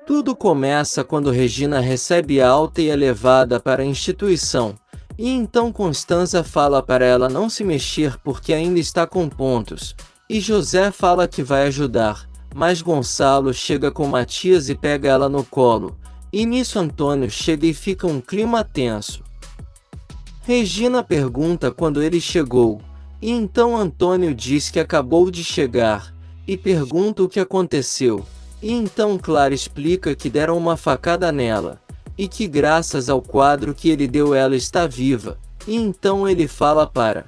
Tudo começa quando Regina recebe alta e é levada para a instituição, e então Constanza fala para ela não se mexer porque ainda está com pontos, e José fala que vai ajudar, mas Gonçalo chega com Matias e pega ela no colo, e nisso Antônio chega e fica um clima tenso. Regina pergunta quando ele chegou, e então Antônio diz que acabou de chegar, e pergunta o que aconteceu. E então Clara explica que deram uma facada nela, e que graças ao quadro que ele deu ela está viva, e então ele fala para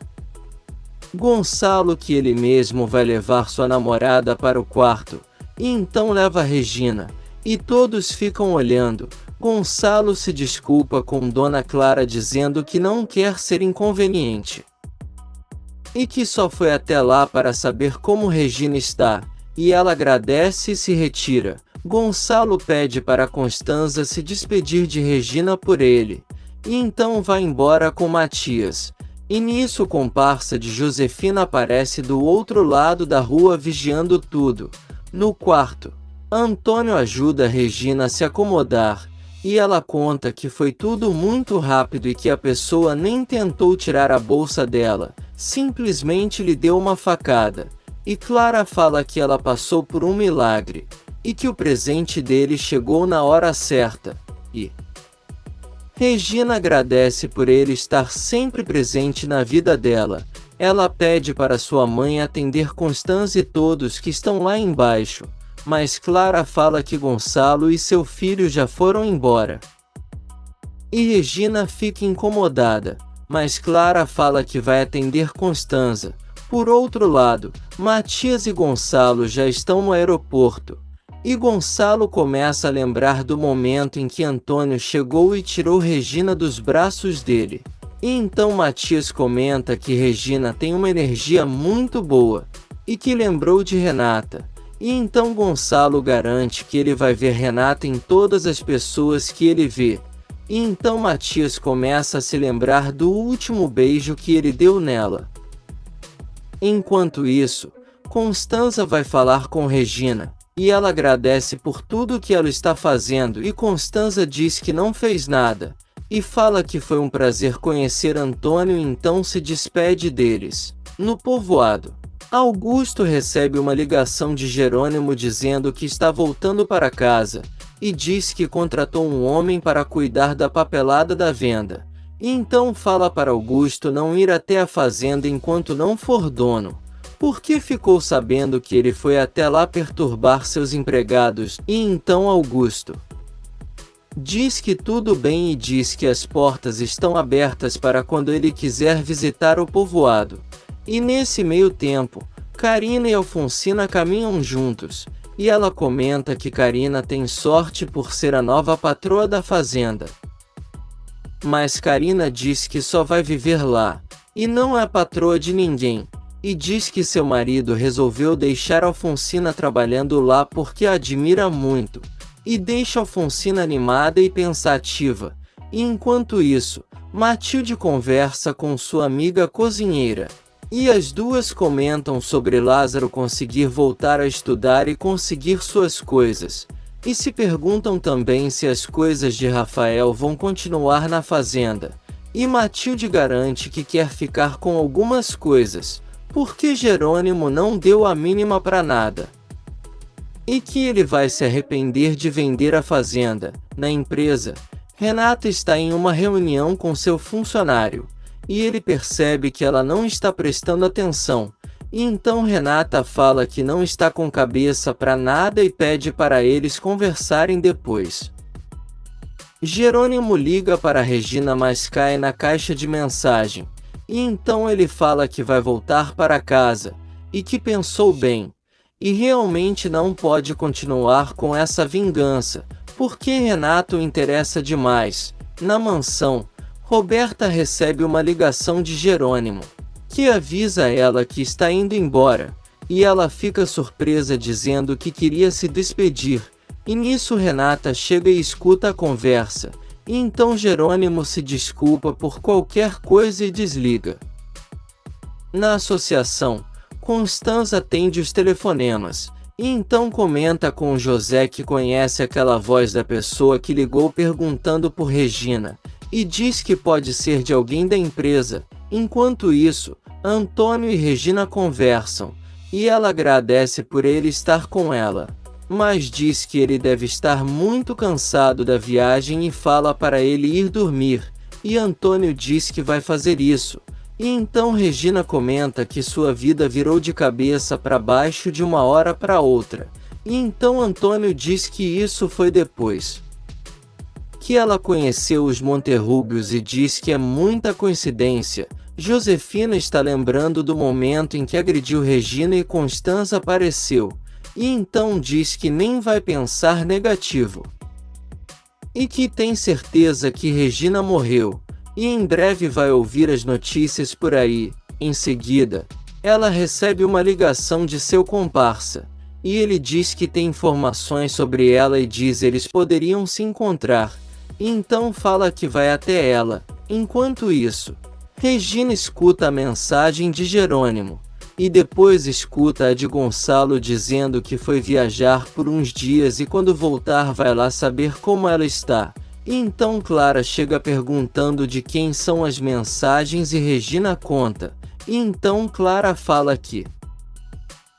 Gonçalo que ele mesmo vai levar sua namorada para o quarto, e então leva Regina, e todos ficam olhando. Gonçalo se desculpa com Dona Clara dizendo que não quer ser inconveniente, e que só foi até lá para saber como Regina está. E ela agradece e se retira. Gonçalo pede para Constanza se despedir de Regina por ele, e então vai embora com Matias. E nisso o comparsa de Josefina aparece do outro lado da rua vigiando tudo. No quarto, Antônio ajuda Regina a se acomodar, e ela conta que foi tudo muito rápido e que a pessoa nem tentou tirar a bolsa dela, simplesmente lhe deu uma facada. E Clara fala que ela passou por um milagre, e que o presente dele chegou na hora certa, e Regina agradece por ele estar sempre presente na vida dela. Ela pede para sua mãe atender Constanza e todos que estão lá embaixo, mas Clara fala que Gonçalo e seu filho já foram embora. E Regina fica incomodada, mas Clara fala que vai atender Constanza. Por outro lado, Matias e Gonçalo já estão no aeroporto, e Gonçalo começa a lembrar do momento em que Antônio chegou e tirou Regina dos braços dele. E então Matias comenta que Regina tem uma energia muito boa, e que lembrou de Renata. E então Gonçalo garante que ele vai ver Renata em todas as pessoas que ele vê. E então Matias começa a se lembrar do último beijo que ele deu nela. Enquanto isso, Constanza vai falar com Regina, e ela agradece por tudo que ela está fazendo e Constanza diz que não fez nada, e fala que foi um prazer conhecer Antônio e então se despede deles. No povoado, Augusto recebe uma ligação de Jerônimo dizendo que está voltando para casa, e diz que contratou um homem para cuidar da papelada da venda. E então fala para Augusto não ir até a fazenda enquanto não for dono, porque ficou sabendo que ele foi até lá perturbar seus empregados. E então Augusto diz que tudo bem e diz que as portas estão abertas para quando ele quiser visitar o povoado. E nesse meio tempo, Carina e Alfonsina caminham juntos, e ela comenta que Carina tem sorte por ser a nova patroa da fazenda. Mas Carina diz que só vai viver lá, e não é patroa de ninguém, e diz que seu marido resolveu deixar Alfonsina trabalhando lá porque a admira muito, e deixa Alfonsina animada e pensativa. E enquanto isso, Matilde conversa com sua amiga cozinheira, e as duas comentam sobre Lázaro conseguir voltar a estudar e conseguir suas coisas. E se perguntam também se as coisas de Rafael vão continuar na fazenda. E Matilde garante que quer ficar com algumas coisas, porque Jerônimo não deu a mínima para nada. E que ele vai se arrepender de vender a fazenda. Na empresa, Renata está em uma reunião com seu funcionário, e ele percebe que ela não está prestando atenção. E então Renata fala que não está com cabeça para nada e pede para eles conversarem depois. Jerônimo liga para Regina, mas cai na caixa de mensagem. E então ele fala que vai voltar para casa, e que pensou bem, e realmente não pode continuar com essa vingança, porque Renato o interessa demais. Na mansão, Roberta recebe uma ligação de Jerônimo, que avisa ela que está indo embora, e ela fica surpresa dizendo que queria se despedir, e nisso Renata chega e escuta a conversa, e então Jerônimo se desculpa por qualquer coisa e desliga. Na associação, Constanza atende os telefonemas, E então comenta com José que conhece aquela voz da pessoa que ligou perguntando por Regina, e diz que pode ser de alguém da empresa. Enquanto isso, Antônio e Regina conversam, e ela agradece por ele estar com ela, mas diz que ele deve estar muito cansado da viagem e fala para ele ir dormir, e Antônio diz que vai fazer isso. E então Regina comenta que sua vida virou de cabeça para baixo de uma hora para outra, e então Antônio diz que isso foi depois que ela conheceu os Monterrúbios e diz que é muita coincidência. Josefina está lembrando do momento em que agrediu Regina e Constança apareceu, e então diz que nem vai pensar negativo, e que tem certeza que Regina morreu, e em breve vai ouvir as notícias por aí. Em seguida, ela recebe uma ligação de seu comparsa, e ele diz que tem informações sobre ela e diz eles poderiam se encontrar, e então fala que vai até ela. Enquanto isso, Regina escuta a mensagem de Jerônimo, e depois escuta a de Gonçalo dizendo que foi viajar por uns dias e quando voltar vai lá saber como ela está. E então Clara chega perguntando de quem são as mensagens e Regina conta, e então Clara fala que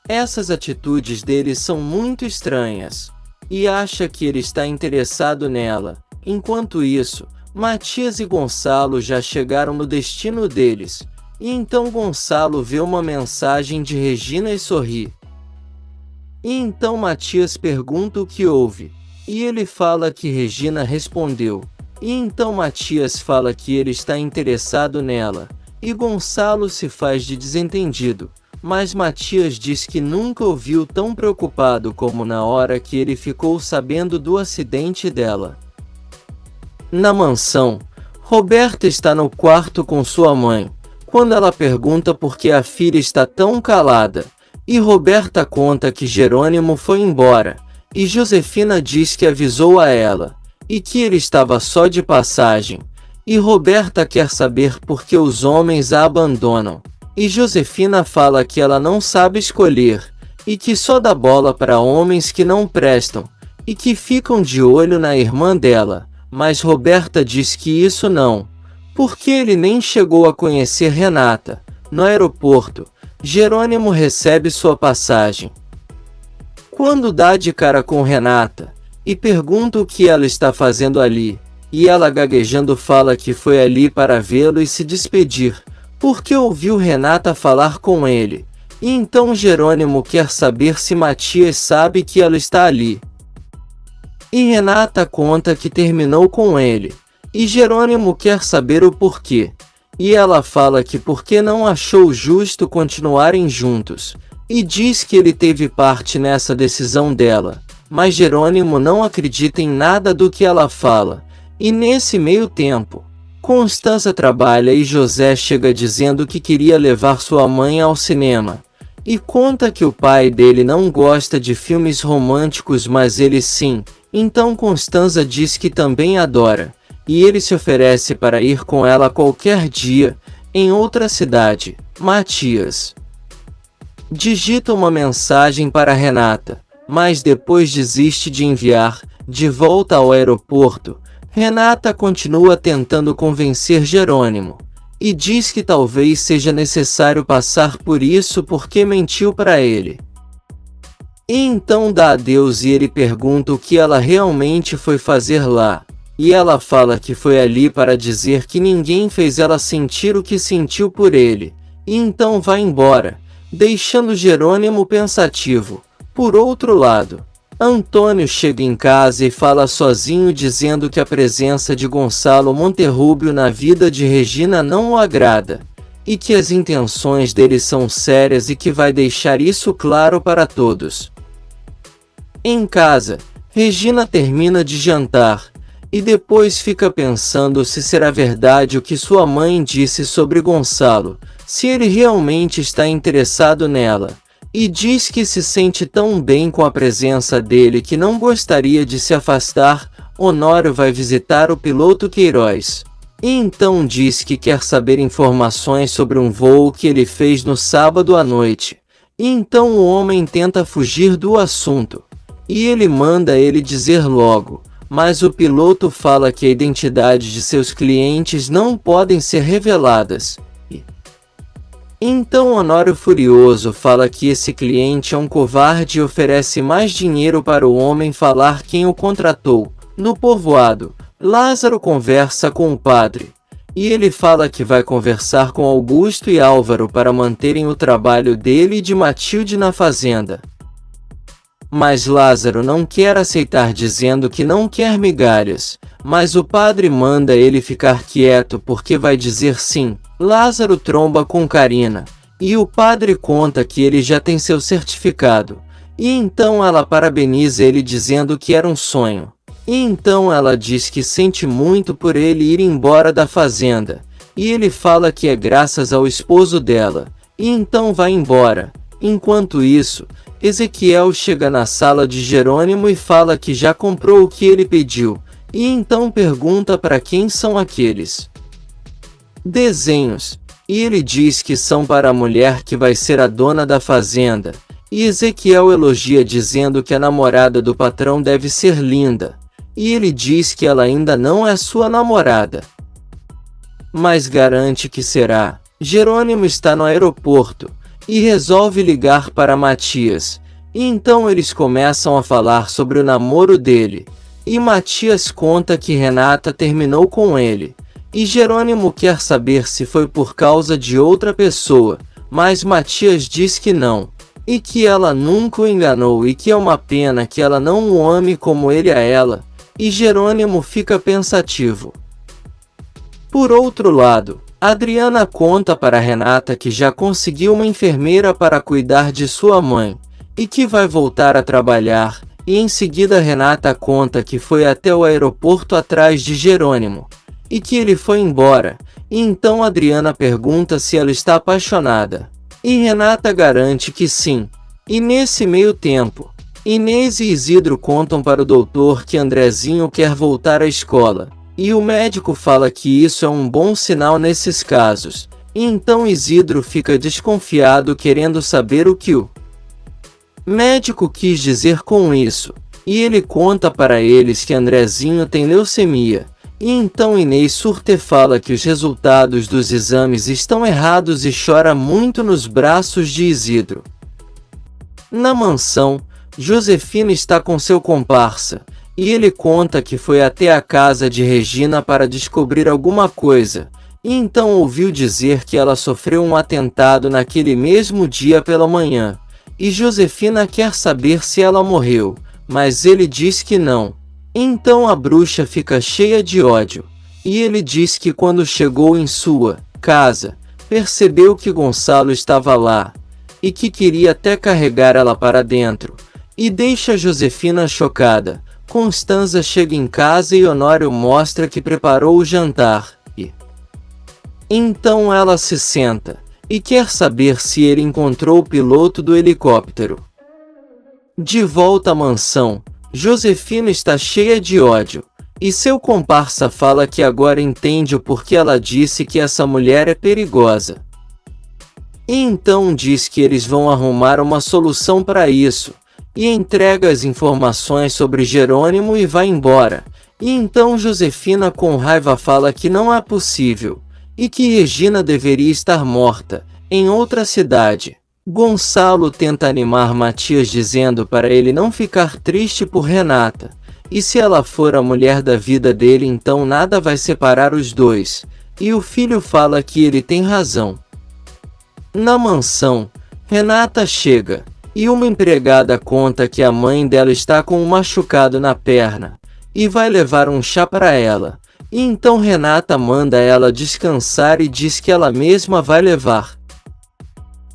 essas atitudes dele são muito estranhas, e acha que ele está interessado nela. Enquanto isso, Matias e Gonçalo já chegaram no destino deles, e então Gonçalo vê uma mensagem de Regina e sorri. E então Matias pergunta o que houve, e ele fala que Regina respondeu, e então Matias fala que ele está interessado nela, e Gonçalo se faz de desentendido, mas Matias diz que nunca o viu tão preocupado como na hora que ele ficou sabendo do acidente dela. Na mansão, Roberta está no quarto com sua mãe, quando ela pergunta por que a filha está tão calada, e Roberta conta que Jerônimo foi embora, e Josefina diz que avisou a ela, e que ele estava só de passagem, e Roberta quer saber por que os homens a abandonam, e Josefina fala que ela não sabe escolher, e que só dá bola para homens que não prestam, e que ficam de olho na irmã dela. Mas Roberta diz que isso não, porque ele nem chegou a conhecer Renata. No aeroporto, Jerônimo recebe sua passagem. Quando dá de cara com Renata, e pergunta o que ela está fazendo ali, e ela gaguejando fala que foi ali para vê-lo e se despedir, porque ouviu Renata falar com ele, e então Jerônimo quer saber se Matias sabe que ela está ali. E Renata conta que terminou com ele, e Jerônimo quer saber o porquê, e ela fala que porque não achou justo continuarem juntos, e diz que ele teve parte nessa decisão dela, mas Jerônimo não acredita em nada do que ela fala, e nesse meio tempo, Constança trabalha e José chega dizendo que queria levar sua mãe ao cinema, e conta que o pai dele não gosta de filmes românticos mas ele sim. Então Constança diz que também adora, e ele se oferece para ir com ela qualquer dia, em outra cidade. Matias digita uma mensagem para Renata, mas depois desiste de enviar. De volta ao aeroporto, Renata continua tentando convencer Jerônimo, e diz que talvez seja necessário passar por isso porque mentiu para ele. E então dá adeus e ele pergunta o que ela realmente foi fazer lá, e ela fala que foi ali para dizer que ninguém fez ela sentir o que sentiu por ele, e então vai embora, deixando Jerônimo pensativo. Por outro lado, Antônio chega em casa e fala sozinho dizendo que a presença de Gonçalo Monterrúbio na vida de Regina não o agrada, e que as intenções dele são sérias e que vai deixar isso claro para todos. Em casa, Regina termina de jantar, e depois fica pensando se será verdade o que sua mãe disse sobre Gonçalo, se ele realmente está interessado nela, e diz que se sente tão bem com a presença dele que não gostaria de se afastar. Honório vai visitar o piloto Queiroz, e então diz que quer saber informações sobre um voo que ele fez no sábado à noite, E então o homem tenta fugir do assunto. E ele manda ele dizer logo, mas o piloto fala que a identidade de seus clientes não podem ser reveladas. Então Honório furioso fala que esse cliente é um covarde e oferece mais dinheiro para o homem falar quem o contratou. No povoado, Lázaro conversa com o padre. E ele fala que vai conversar com Augusto e Álvaro para manterem o trabalho dele e de Matilde na fazenda. Mas Lázaro não quer aceitar, dizendo que não quer migalhas, mas o padre manda ele ficar quieto porque vai dizer sim. Lázaro tromba com Carina, e o padre conta que ele já tem seu certificado, e então ela parabeniza ele dizendo que era um sonho. E então ela diz que sente muito por ele ir embora da fazenda, e ele fala que é graças ao esposo dela, e então vai embora. Enquanto isso, Ezequiel chega na sala de Jerônimo e fala que já comprou o que ele pediu, e então pergunta para quem são aqueles desenhos, e ele diz que são para a mulher que vai ser a dona da fazenda, e Ezequiel elogia dizendo que a namorada do patrão deve ser linda, e ele diz que ela ainda não é sua namorada, mas garante que será. Jerônimo está no aeroporto, e resolve ligar para Matias, e então eles começam a falar sobre o namoro dele, e Matias conta que Renata terminou com ele, e Jerônimo quer saber se foi por causa de outra pessoa, mas Matias diz que não, e que ela nunca o enganou e que é uma pena que ela não o ame como ele a ela, e Jerônimo fica pensativo. Por outro lado, Adriana conta para Renata que já conseguiu uma enfermeira para cuidar de sua mãe, e que vai voltar a trabalhar, e em seguida Renata conta que foi até o aeroporto atrás de Jerônimo, e que ele foi embora, e então Adriana pergunta se ela está apaixonada. E Renata garante que sim. E nesse meio tempo, Inês e Isidro contam para o doutor que Andrezinho quer voltar à escola, e o médico fala que isso é um bom sinal nesses casos, e então Isidro fica desconfiado querendo saber o que o médico quis dizer com isso, e ele conta para eles que Andrezinho tem leucemia. E então Inês surta e fala que os resultados dos exames estão errados e chora muito nos braços de Isidro. Na mansão, Josefina está com seu comparsa, e ele conta que foi até a casa de Regina para descobrir alguma coisa, e então ouviu dizer que ela sofreu um atentado naquele mesmo dia pela manhã, e Josefina quer saber se ela morreu, mas ele diz que não. Então a bruxa fica cheia de ódio, e ele diz que quando chegou em sua casa, percebeu que Gonçalo estava lá, e que queria até carregar ela para dentro, e deixa Josefina chocada. Constanza chega em casa e Honório mostra que preparou o jantar, e então ela se senta, e quer saber se ele encontrou o piloto do helicóptero. De volta à mansão, Josefina está cheia de ódio, e seu comparsa fala que agora entende o porquê ela disse que essa mulher é perigosa. E então diz que eles vão arrumar uma solução para isso, e entrega as informações sobre Jerônimo e vai embora. E então Josefina com raiva fala que não é possível, e que Regina deveria estar morta, em outra cidade. Gonçalo tenta animar Matias dizendo para ele não ficar triste por Renata, e se ela for a mulher da vida dele então nada vai separar os dois, e o filho fala que ele tem razão. Na mansão, Renata chega, e uma empregada conta que a mãe dela está com um machucado na perna, e vai levar um chá para ela, e então Renata manda ela descansar e diz que ela mesma vai levar.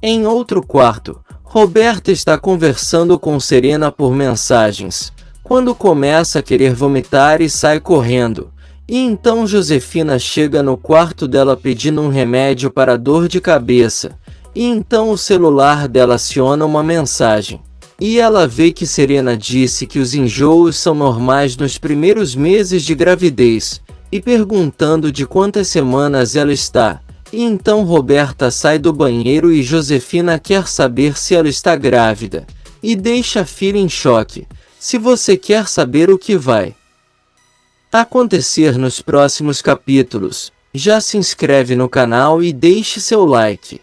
Em outro quarto, Roberta está conversando com Serena por mensagens, quando começa a querer vomitar e sai correndo, e então Josefina chega no quarto dela pedindo um remédio para dor de cabeça, e então o celular dela aciona uma mensagem, e ela vê que Serena disse que os enjoos são normais nos primeiros meses de gravidez, e perguntando de quantas semanas ela está, E então Roberta sai do banheiro e Josefina quer saber se ela está grávida, e deixa a filha em choque. Se você quer saber o que vai acontecer nos próximos capítulos, já se inscreve no canal e deixe seu like.